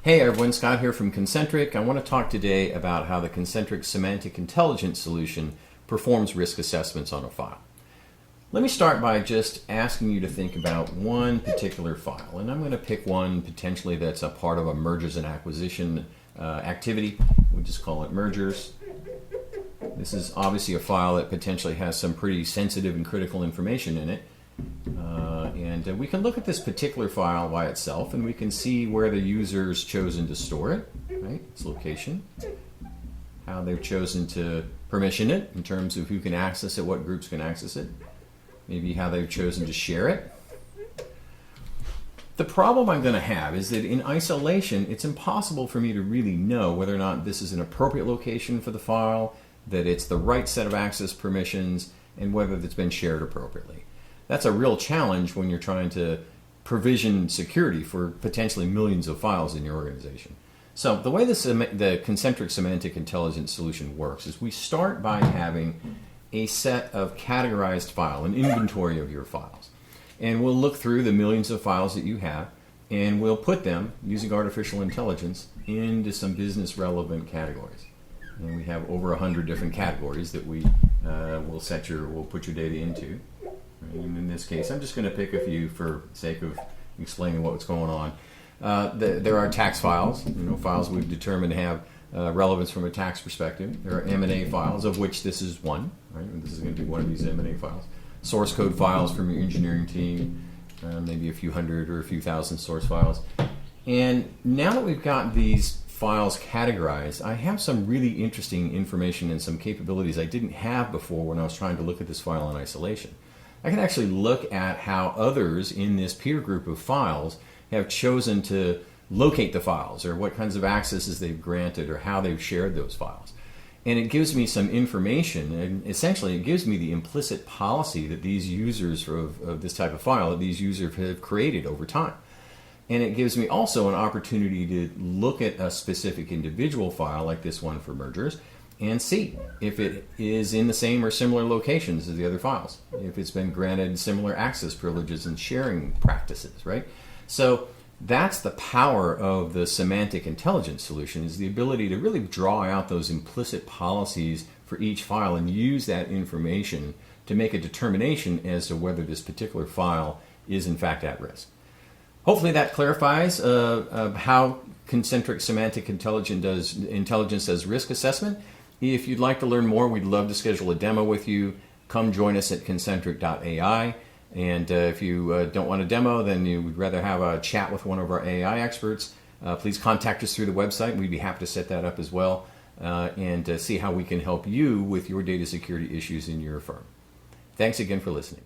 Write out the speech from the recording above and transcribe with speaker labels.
Speaker 1: Hey everyone, Scott here from Concentric. I want to talk today about how the Concentric Semantic Intelligence solution performs risk assessments on a file. Let me start by just asking you to think about one particular file, and I'm going to pick one potentially that's a part of a mergers and acquisition activity. We'll just call it mergers. This is obviously a file that potentially has some pretty sensitive and critical information in it. And we can look at this particular file by itself, and we can see where the user's chosen to store it, right? Its location, how they've chosen to permission it in terms of who can access it, what groups can access it, maybe how they've chosen to share it. The problem I'm going to have is that in isolation, it's impossible for me to really know whether or not this is an appropriate location for the file, that it's the right set of access permissions, and whether it's been shared appropriately. That's a real challenge when you're trying to provision security for potentially millions of files in your organization. So the way the Concentric Semantic Intelligence solution works is we start by having a set of categorized files, an inventory of your files. And we'll look through the millions of files that you have, and we'll put them, using artificial intelligence, into some business relevant categories. And we have over 100 different categories that we will put your data into. And in this case, I'm just going to pick a few for the sake of explaining what's going on. There are tax files, files we've determined have relevance from a tax perspective. There are M&A files, of which this is one. Right? This is going to be one of these M&A files. Source code files from your engineering team, maybe a few hundred or a few thousand source files. And now that we've got these files categorized, I have some really interesting information and some capabilities I didn't have before when I was trying to look at this file in isolation. I can actually look at how others in this peer group of files have chosen to locate the files, or what kinds of accesses they've granted, or how they've shared those files. And it gives me some information, and essentially it gives me the implicit policy that these users of this type of file, that these users have created over time. And it gives me also an opportunity to look at a specific individual file, like this one for mergers, and see if it is in the same or similar locations as the other files, if it's been granted similar access privileges and sharing practices, right? So that's the power of the semantic intelligence solution, is the ability to really draw out those implicit policies for each file and use that information to make a determination as to whether this particular file is in fact at risk. Hopefully that clarifies how Concentric Semantic Intelligence does risk assessment. If you'd like to learn more, we'd love to schedule a demo with you. Come join us at concentric.ai. And if you don't want a demo, then you would rather have a chat with one of our AI experts, please contact us through the website. We'd be happy to set that up as well and see how we can help you with your data security issues in your firm. Thanks again for listening.